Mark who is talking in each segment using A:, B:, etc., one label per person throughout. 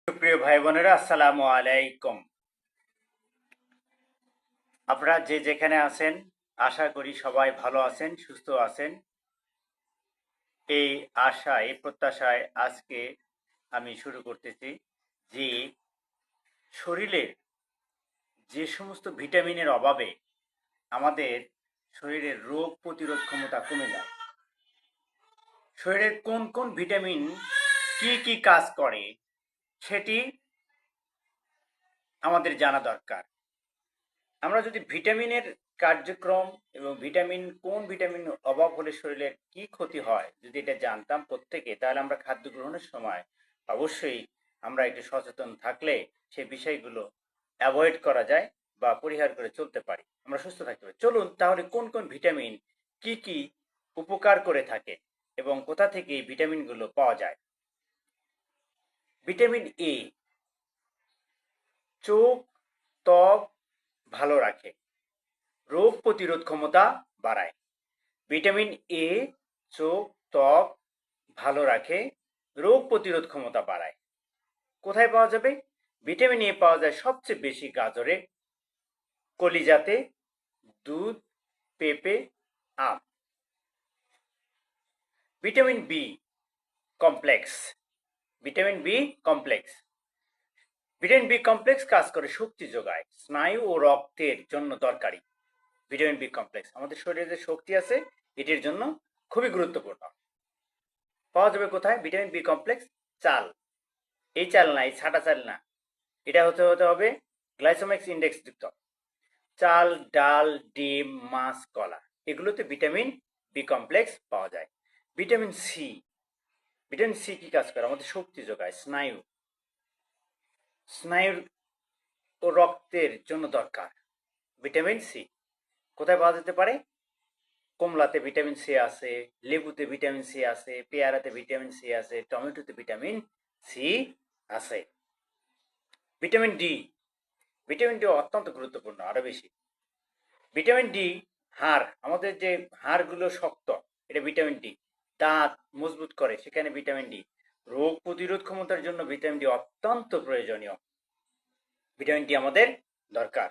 A: সুপ্রিয় ভাই বোনেরা, আসসালামু আলাইকুম। আপনারা যে যেখানে আছেন, আশা করি সবাই ভালো আছেন, সুস্থ আছেন। এই আশায়, প্রত্যাশায় আজকে আমি শুরু করতেছি যে শরীরের যে সমস্ত ভিটামিনের অভাবে আমাদের শরীরের রোগ প্রতিরোধ ক্ষমতা কমে যায়। শরীরের কোন কোন ভিটামিন কি কি কাজ করে সেটি আমাদের জানা দরকার। আমরা যদি ভিটামিনের কার্যক্রম এবং কোন ভিটামিন অভাব হলে শরীরের কি ক্ষতি হয় যদি এটা জানতাম প্রত্যেকে, তাহলে আমরা খাদ্য গ্রহণের সময় অবশ্যই আমরা একটু সচেতন থাকলে সেই বিষয়গুলো অ্যাভয়েড করা যায় বা পরিহার করে চলতে পারি, আমরা সুস্থ থাকতে পারি। চলুন তাহলে কোন কোন ভিটামিন কি কি উপকার করে থাকে এবং কোথা থেকে এই ভিটামিনগুলো পাওয়া যায়। ভিটামিন এ চোখ, ত্বক ভালো রাখে, রোগ প্রতিরোধ ক্ষমতা বাড়ায়। ভিটামিন এ চোখ, ত্বক ভালো রাখে, রোগ প্রতিরোধ ক্ষমতা বাড়ায়। কোথায় পাওয়া যাবে? ভিটামিন এ পাওয়া যায় সবচেয়ে বেশি গাজরে, কলিজাতে, দুধ, পেঁপে, আম। Vitamin B complex. Vitamin B complex vitamin B complex কাজ করে শক্তি যোগায়, স্নায়ু ও রক্তের জন্য দরকারি। ভিটামিন বি কমপ্লেক্স আমাদের শরীরে যে শক্তি আছে এটির জন্য খুবই গুরুত্বপূর্ণ। পাওয়া যাবে কোথায় ভিটামিন বি কমপ্লেক্স? চাল। এই চাল না, এই ছাটা চাল না, এটা হতে হবে গ্লাইসোমিক্স ইন্ডেক্স যুক্ত চাল, ডাল, ডিম, মাছ, কলা, এগুলোতে ভিটামিন বি কমপ্লেক্স পাওয়া যায়। Vitamin C. ভিটামিন সি কি কাজ করে? আমাদের শক্তি যোগায়, স্নায়ুর ও রক্তের জন্য দরকার ভিটামিন সি। কোথায় পাওয়া যেতে পারে? কমলাতে ভিটামিন সি আছে, লেবুতে ভিটামিন সি আছে, পেয়ারাতে ভিটামিন সি আছে, টমেটোতে ভিটামিন সি আছে। Vitamin D. ভিটামিন ডি অত্যন্ত গুরুত্বপূর্ণ, আরো বেশি। ভিটামিন ডি হাড়, আমাদের যে হাড়গুলো শক্ত, এটা ভিটামিন ডি। দাঁত মজবুত করে, সেখানে ভিটামিন ডি। রোগ প্রতিরোধ ক্ষমতার জন্য ভিটামিন ডি অত্যন্ত প্রয়োজনীয়। ভিটামিন ডি আমাদের দরকার।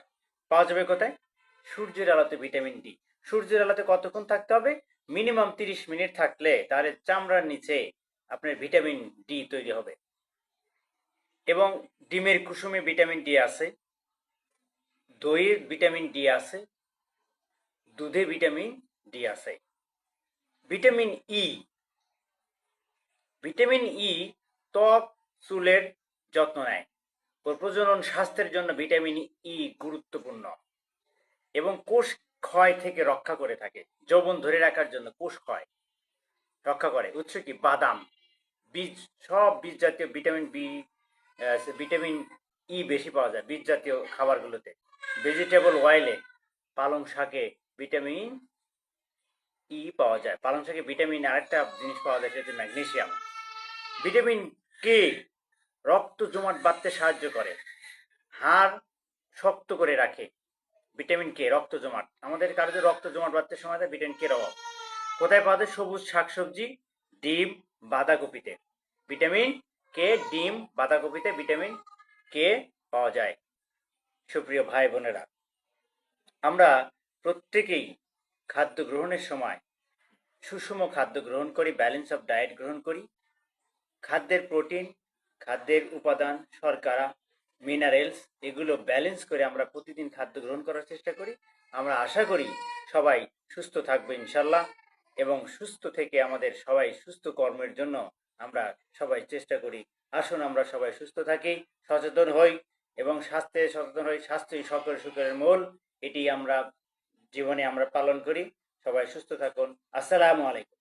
A: পাওয়া যাবে কোথায়? সূর্যের আলোতে ভিটামিন ডি। সূর্যের আলোতে কতক্ষণ থাকতে হবে? মিনিমাম 30 মিনিট থাকলে তাহলে চামড়ার নিচে আপনার ভিটামিন ডি তৈরি হবে। এবং ডিমের কুসুমে ভিটামিন ডি আছে, দইয়ে ভিটামিন ডি আছে, দুধে ভিটামিন ডি আছে। Vitamin E. ভিটামিন ই ত্বক, চুলের যত্ন নেয় ও প্রজনন স্বাস্থ্যের জন্য ভিটামিন ই গুরুত্বপূর্ণ এবং কোষ ক্ষয় থেকে রক্ষা করে থাকে। যৌবন ধরে রাখার জন্য কোষ ক্ষয় রক্ষা করে। উৎস কি? বাদাম, বীজ, সব বীজ জাতীয় ভিটামিন বি, ভিটামিন ই বেশি পাওয়া যায় বীজ জাতীয় খাবারগুলোতে। ভেজিটেবল অয়েলে, পালং শাকে ভিটামিন ই পাওয়া যায়। পালং শাকে ভিটামিন আরেকটা জিনিস পাওয়া যায়, সেটা হচ্ছে ম্যাগনেসিয়াম। ভিটামিন কে রক্ত জমাট বাঁধতে সাহায্য করে, হাড় শক্ত করে রাখে। ভিটামিন কে রক্ত জমাট, আমাদের কারো যে রক্ত জমাট বাঁধতে সময় দেয়, ভিটামিন কে অভাব। কোথায় পাওয়া যায়? সবুজ শাকসবজি, ডিম, বাঁধাকপিতে ভিটামিন কে। ডিম, বাঁধাকপিতে ভিটামিন কে পাওয়া যায়। সুপ্রিয় ভাই বোনেরা, আমরা প্রত্যেকেই খাদ্য গ্রহণের সময় সুষম খাদ্য গ্রহণ করি, ব্যালেন্স অফ ডায়েট গ্রহণ করি। খাদ্যের প্রোটিন, খাদ্যের উপাদান, শর্করা, মিনারেলস, এগুলো ব্যালেন্স করে আমরা প্রতিদিন খাদ্য গ্রহণ করার চেষ্টা করি। আমরা আশা করি সবাই সুস্থ থাকবে ইনশাল্লাহ, এবং সুস্থ থেকে আমাদের সবাই সুস্থ কর্মের জন্য আমরা সবাই চেষ্টা করি। আসুন আমরা সবাই সুস্থ থাকি, সচেতন হই এবং স্বাস্থ্যে সচেতন হই। স্বাস্থ্যই সকল সুখের মূল, এটি আমরা জীবনে আমরা পালন করি। সবাই সুস্থ থাকুন। আসসালামু আলাইকুম।